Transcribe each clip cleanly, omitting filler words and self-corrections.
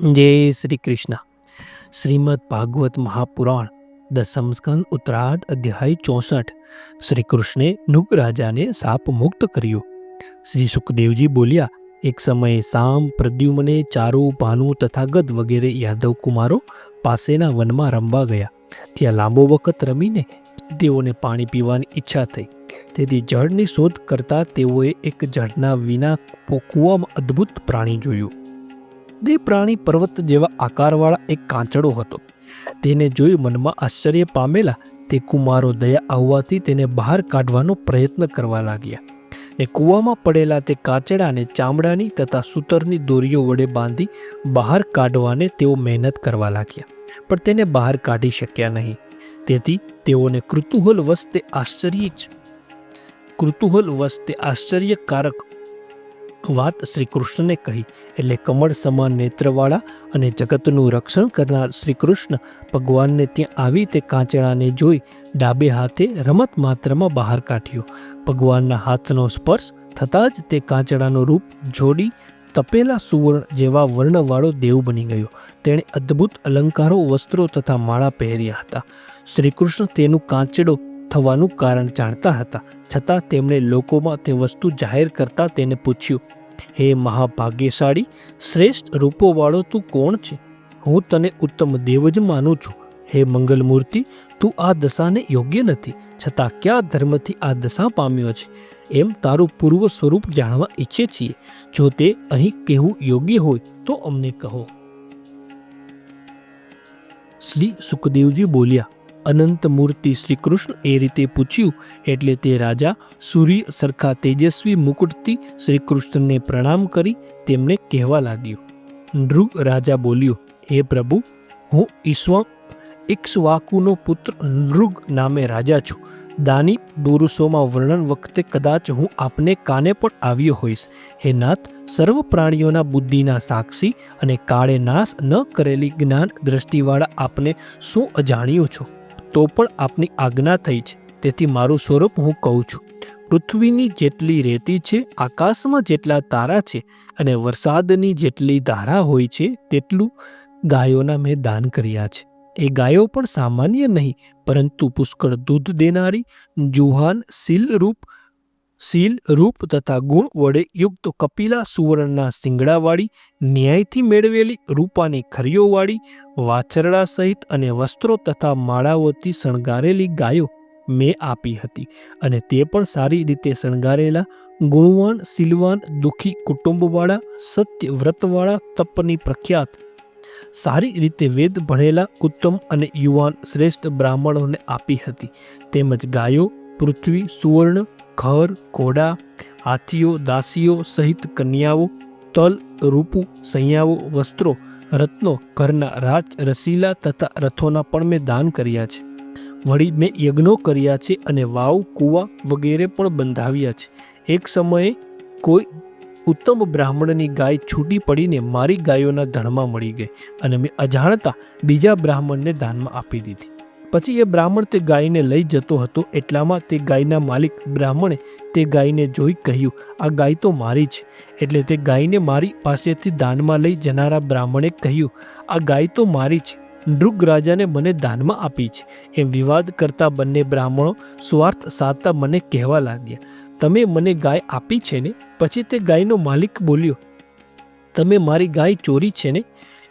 जय श्री कृष्ण। श्रीमद् भागवत महापुराण दसम स्कंद उत्तरार्ध अध्याय 64। श्री कृष्णे नुग राजा ने साप मुक्त कर्यो। श्री सुखदेवजी बोलिया, एक समय साम, प्रद्युम्ने, चारु, भानु तथा गद वगैरह यादव कुमारो पासेना वनमा रमवा गया। ત્યાં લાંબો વખત રમીને તેઓને પાણી પીવાની ઈચ્છા થઈ, તેથી જળની શોધ કરતા તેઓએ એક જળના વિના કૂવામાં અદ્ભુત પ્રાણી જોયું. તે પ્રાણી પર્વત જેવા આકારવાળા એક કાંચડો હતો. તેને જોઈ મનમાં આશ્ચર્ય પામેલા તે કુમારો દયા આવવાથી તેને બહાર કાઢવાનો પ્રયત્ન કરવા લાગ્યા. એ કૂવામાં પડેલા તે કાચડાને ચામડાની તથા સૂતરની દોરીઓ વડે બાંધી બહાર કાઢવાને તેઓ મહેનત કરવા લાગ્યા, પણ તેને બહાર કાઢી શક્યા નહીં. તેથી તેઓને કૃતૂહલવશ તે આશ્ચર્યકારક વાત શ્રી કૃષ્ણને કહી. એટલે કમળ સમાન નેત્રવાળા અને જગતનું રક્ષણ કરનાર શ્રી કૃષ્ણ ભગવાનને ત્યાં આવી તે કાંચડાને જોઈ ડાબે હાથે રમત માત્રમાં બહાર કાઢ્યો. ભગવાનના હાથનો સ્પર્શ થતાં જ તે કાંચડાનું રૂપ જોડી તપેલા સુવર્ણ જેવા વર્ણવાળો દેવ બની ગયો. તેણે અદ્ભુત અલંકારો, વસ્ત્રો તથા માળા પહેર્યા હતા. શ્રી કૃષ્ણ તેનું કાંચડો થવાનું કારણ જાણતા હતા, છતાં તેમણે લોકોમાં તે વસ્તુ જાહેર કરતા તેને પૂછ્યું, હે મહાભાગ્યશાળી, શ્રેષ્ઠ રૂપોવાળો તું કોણ છે? હું તને ઉત્તમ દેવ જ માનું છું. હે મંગલમૂર્તિ, તું આ દશાને યોગ્ય નથી, છતાં કયા ધર્મથી આ દશા પામ્યો છે એમ તારું પૂર્વ સ્વરૂપ જાણવા ઈચ્છે છીએ. જો તે અહીં કહેવું યોગ્ય હોય તો અમને કહો. શ્રી સુખદેવજી બોલ્યા, અનંત મૂર્તિ શ્રી કૃષ્ણ એ રીતે પૂછ્યું એટલે તે રાજા સૂર્ય સરખા તેજસ્વી મુકુટથી શ્રી કૃષ્ણને પ્રણામ કરી તેમને કહેવા લાગ્યો. નૃગ રાજા બોલ્યો, હે પ્રભુ, હું ઇક્ષ્વાકુનો પુત્ર નૃગ નામે રાજા છું. દાની પુરુષોમાં વર્ણન વખતે કદાચ હું આપને કાને પણ આવ્યો હોઈશ. હે નાથ, સર્વ પ્રાણીઓના બુદ્ધિના સાક્ષી અને કાળે નાશ ન કરેલી જ્ઞાન દ્રષ્ટિવાળા આપને શું અજાણ્યો છો? તો પણ આપની આજ્ઞા થઈ છે, તેથી મારું સ્વરૂપ હું કહું છું. પૃથ્વીની જેટલી રેતી છે, આકાશમાં જેટલા તારા છે અને વરસાદની જેટલી ધારા હોય છે તેટલું ગાયોના મેં દાન કર્યા છે. એ ગાયો પણ સામાન્ય નહીં, પરંતુ પુષ્કળ દૂધ દેનારી, જુહાન, શીલ રૂપ તથા ગુણ વડે યુક્ત કપિલા સુવર્ણના શિંગડાવાળી, ન્યાયથી મેળવેલી રૂપાની ખરીઓવાળી, વાછરડા સહિત અને વસ્ત્રો તથા માળાઓથી શણગારેલી ગાયો મેં આપી હતી. અને તે પણ સારી રીતે શણગારેલા, ગુણવાન, શીલવાન, દુઃખી કુટુંબવાળા, સત્ય વ્રતવાળા, તપની પ્રખ્યાત, સારી રીતે વેદ ભણેલા, ઉત્તમ અને યુવાન શ્રેષ્ઠ બ્રાહ્મણોને આપી હતી. તેમજ ગાયો, પૃથ્વી, સુવર્ણ, ઘર, ઘોડા, હાથીઓ, દાસીઓ સહિત કન્યાઓ, તલ, રૂપુ, સૈયાઓ, વસ્ત્રો, રત્નો, ઘરના રાજ રસીલા તથા રથોના પણ મેં દાન કર્યા છે. વળી મેં યજ્ઞો કર્યા છે અને વાવ, કૂવા વગેરે પણ બંધાવ્યા છે. એક સમયે કોઈ ઉત્તમ બ્રાહ્મણની ગાય છૂટી પડીને મારી ગાયોના ધણમાં મળી ગઈ અને મેં અજાણતા બીજા બ્રાહ્મણને દાનમાં આપી દીધી. પછી એ બ્રાહ્મણ તે ગાયને લઈ જતો હતો, એટલામાં તે ગાયના માલિક બ્રાહ્મણે તે ગાયને જોઈ કહ્યું, આ ગાય તો મારી છે. એટલે તે ગાયને મારી પાસેથી દાનમાં લઈ જનારા બ્રાહ્મણે કહ્યું, આ ગાય તો મારી છે, નૃગ રાજાને મને દાનમાં આપી છે. એમ વિવાદ કરતા બંને બ્રાહ્મણો સ્વાર્થ સાધતા મને કહેવા લાગ્યા, તમે મને ગાય આપી છે ને? પછી તે ગાયનો માલિક બોલ્યો, તમે મારી ગાય ચોરી છે ને?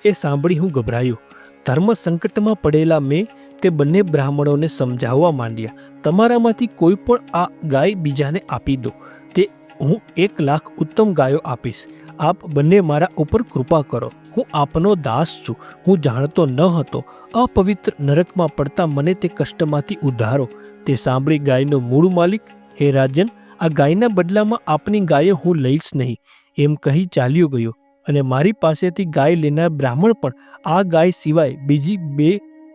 એ સાંભળી હું ગભરાયો. ધર્મ સંકટમાં પડેલા મેં તે બંને બ્રાહ્મણોને સમજાવવા માંડ્યા, તમારામાંથી કોઈ પણ આ ગાય બીજાને આપી દો, તે હું 1,00,000 ઉત્તમ ગાયો આપીશ. આપ બંને મારા ઉપર કૃપા કરો, હું આપનો દાસ છું. હું જાણતો ન હતો, અપવિત્ર નરકમાં પડતા મને તે કષ્ટમાંથી ઉદ્ધારો. તે સાંભળી ગાયનો મૂળ માલિક, હે રાજન, આ ગાયના બદલામાં આપની ગાયો હું લઈશ નહીં, એમ કહી ચાલ્યો ગયો. અને મારી પાસેથી ગાય લેનાર બ્રાહ્મણ પણ આ ગાય સિવાય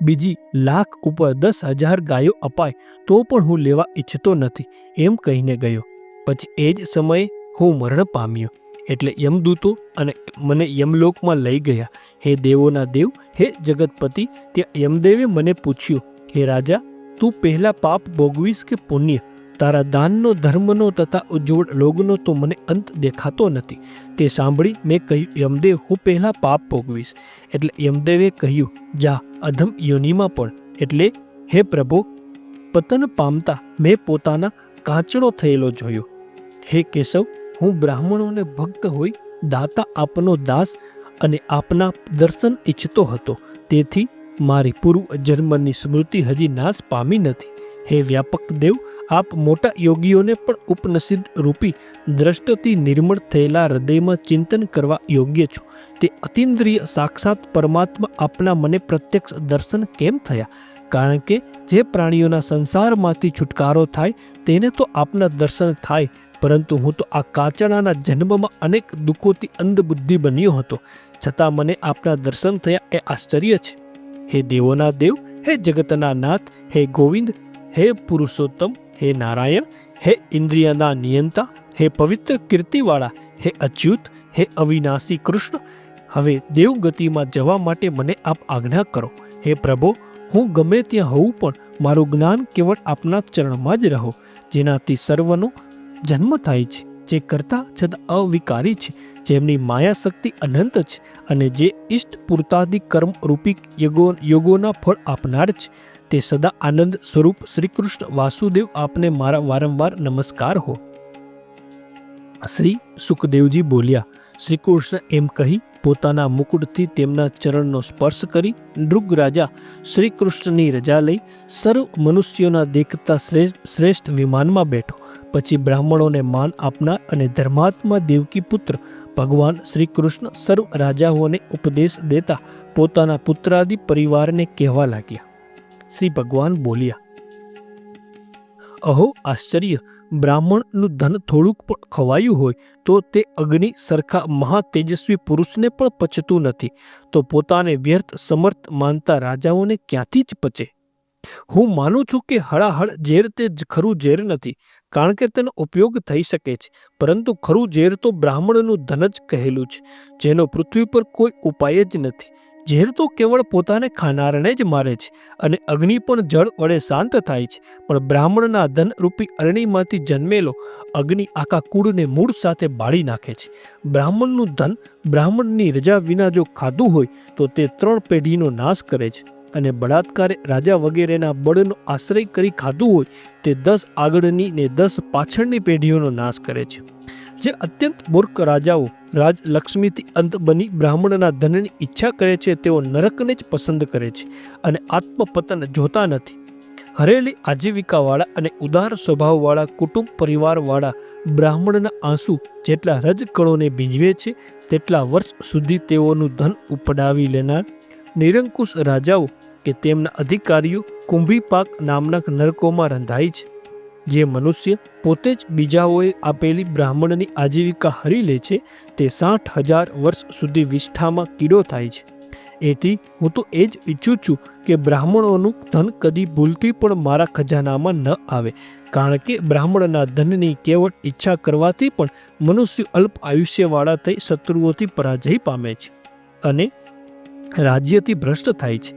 બીજી લાખ ઉપર 10,000 ગાયો અપાય તો પણ હું લેવા ઈચ્છતો નથી, એમ કહીને ગયો. પછી એ જ સમયે હું મરણ પામ્યો. એટલે યમદૂતો અને મને યમલોકમાં લઈ ગયા. હે દેવોના દેવ, હે જગતપતિ, ત્યાં યમદેવે મને પૂછ્યું, હે રાજા, તું પહેલા પાપ ભોગવીશ કે પુણ્ય? તારા દાનનો, ધર્મનો તથા ઉજ્જવળ લોગનો તો મને અંત દેખાતો નથી. તે સાંભળી મેં કહ્યું, યમદેવ, હું પહેલાં પાપ ભોગવીશ. એટલે યમદેવે કહ્યું, જા અધમ યોનિમાં પણ. એટલે હે પ્રભુ, પતન પામતા મેં પોતાના કાચડો થયેલો જોયો. હે કેશવ, હું બ્રાહ્મણોને ભક્ત હોઈ દાતા આપનો દાસ અને આપના દર્શન ઈચ્છતો હતો. તેથી મારી પૂર્વ જન્મની સ્મૃતિ હજી નાશ પામી નથી. હે વ્યાપક દેવ, આપ મોટા યોગીઓને પણ ઉપનિષદ રૂપી દ્રષ્ટથી નિર્મળ થયેલા હૃદયમાં ચિંતન કરવા યોગ્ય છો. તે અતિન્દ્રિય સાક્ષાત પરમાત્મા આપના મને પ્રત્યક્ષ દર્શન કેમ થયા? કારણ કે જે પ્રાણીઓના સંસારમાંથી છુટકારો થાય તેને તો આપના દર્શન થાય, પરંતુ હું તો આ કાચડાના જન્મમાં અનેક દુઃખોથી અંધબુદ્ધિ બન્યો હતો, છતાં મને આપના દર્શન થયા એ આશ્ચર્ય છે. હે દેવોના દેવ, હે જગતના નાથ, હે ગોવિંદ, હે પુરુષોત્તમ, હે નારાયણ, હે ઇન્દ્રિયના નિયંતા, હે પવિત્ર કીર્તિવાળા, હે અચ્યુત, હે અવિનાશી કૃષ્ણ, હવે દેવગતિમાં જવા માટે મને આપ આજ્ઞા કરો. હે પ્રભુ, હું ગમે ત્યાં હોઉં પણ મારું જ્ઞાન કેવળ આપના ચરણમાં જ રહો, જેનાથી સર્વનો જન્મ થાય છે, જે કરતા છતાં અવિકારી છે, જેમની માયા શક્તિ અનંત છે અને જે ઇષ્ટ પૂર્તાદિ કર્મ રૂપી યોગોના ફળ આપનાર છે. તે સદા આનંદ સ્વરૂપ શ્રી કૃષ્ણ વાસુદેવ, આપને મારા વારંવાર નમસ્કાર હો. શ્રી સુખદેવજી બોલ્યા, શ્રી કૃષ્ણ એમ કહી પોતાના મુકુટથી તેમના ચરણનો સ્પર્શ કરી નૃગ રાજા શ્રી કૃષ્ણની રજા લઈ સર્વ મનુષ્યોના દેખતા શ્રેષ્ઠ વિમાનમાં બેઠો. પછી બ્રાહ્મણોને માન આપનાર અને ધર્માત્મા દેવકી પુત્ર ભગવાન શ્રી કૃષ્ણ સર્વ રાજાઓને ઉપદેશ દેતા પોતાના પુત્રાદિ પરિવારને કહેવા લાગ્યા. શ્રી ભગવાન બોલ્યા, અહો આશ્ચર્ય! બ્રાહ્મણનું ધન થોડુંક પણ ખવાયું હોય તો તે અગ્નિ સરખા મહાતેજસ્વી પુરુષને પણ પચતું નથી, તો પોતાને વ્યર્થ સમર્થ માનતા રાજાઓને ક્યાંથી જ પચે? હું માનું છું કે હળાહળ ઝેર તે ખરું ઝેર નથી, કારણ કે તેનો ઉપયોગ થઈ શકે છે, પરંતુ ખરું ઝેર તો બ્રાહ્મણનું ધન જ કહેલું છે, જેનો પૃથ્વી પર કોઈ ઉપાય જ નથી. ઝેર તો કેવળ પોતાને ખાનારને જ મારે છે, અને અગ્નિ પણ જળ વડે શાંત થાય છે, પણ બ્રાહ્મણના ધનરૂપી અરણીમાંથી જન્મેલો અગ્નિ આખા કુળને મૂળ સાથે બાળી નાખે છે. બ્રાહ્મણનું ધન બ્રાહ્મણની રજા વિના જો ખાધું હોય તો તે 3 પેઢીનો નાશ કરે છે, અને બળાત્કારે રાજા વગેરેના બળનો આશ્રય કરી ખાધું હોય તે 10 આગળની ને 10 પાછળની પેઢીઓનો નાશ કરે છે. જે અત્યંત મૂર્ખ રાજાઓ રાજલક્ષ્મીથી અંત બની બ્રાહ્મણના ધનની ઈચ્છા કરે છે, તેઓ નરકને જ પસંદ કરે છે અને આત્મપતન જોતા નથી. હરેલી આજીવિકાવાળા અને ઉદાર સ્વભાવવાળા કુટુંબ પરિવારવાળા બ્રાહ્મણના આંસુ જેટલા રજકણોને ભીંજવે છે, તેટલા વર્ષ સુધી તેઓનું ધન ઉપડાવી લેનાર નિરંકુશ રાજાઓ કે તેમના અધિકારીઓ કુંભીપાક નામના નરકોમાં રંધાય છે. જે મનુષ્ય પોતે જ બીજાઓએ આપેલી બ્રાહ્મણની આજીવિકા હરી લે છે, તે 60,000 વર્ષ સુધી વિષ્ઠામાં કીડો થાય છે. એથી હું તો એ જ ઈચ્છું છું કે બ્રાહ્મણોનું ધન કદી ભૂલથી પણ મારા ખજાનામાં ન આવે, કારણ કે બ્રાહ્મણના ધનની કેવળ ઈચ્છા કરવાથી પણ મનુષ્ય અલ્પ આયુષ્યવાળા થઈ શત્રુઓથી પરાજય પામે છે અને રાજ્યથી ભ્રષ્ટ થાય છે,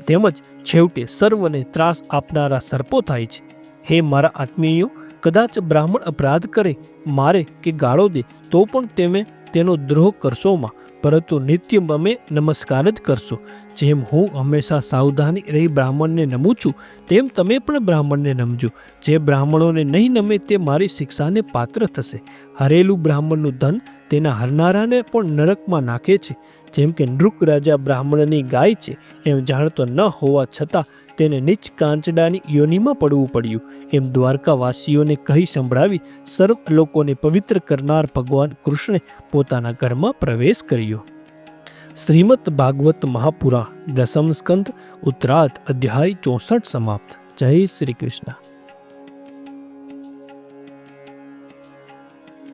તેમજ છેવટે સર્વને ત્રાસ આપનારા સર્પો થાય છે. હે મારા આત્મીયો, કદાચ બ્રાહ્મણ અપરાધ કરે, મારે કે ગાળો દે તો પણ તમે તેનો દ્રોહ કરશોમાં, પરંતુ નિત્ય અમે નમસ્કાર જ કરશો. જેમ હું હંમેશા સાવધાની રહી બ્રાહ્મણને નમું છું, તેમ તમે પણ બ્રાહ્મણને નમજો. જે બ્રાહ્મણોને નહીં નમે તે મારી શિક્ષાને પાત્ર થશે. હરેલું બ્રાહ્મણનું ધન તેના હરનારાને પણ નરકમાં નાખે છે. જેમ કે નૃક રાજા બ્રાહ્મણની ગાય છે, એમ જાણતો ન હોવા છતાં તેને નીચ કાંચડાની યોનિમાં પડવું પડ્યું, એમ દ્વારકાવાસીઓને કહી સંભળાવી સર્વ લોકોને પવિત્ર કરનાર ભગવાન કૃષ્ણે પોતાના ઘરમાં પ્રવેશ કર્યો. શ્રીમદ ભાગવત મહાપુરાણ 10મ સ્કંદ ઉત્તરાર્ધ અધ્યાય 64 સમાપ્ત. જય શ્રી કૃષ્ણ.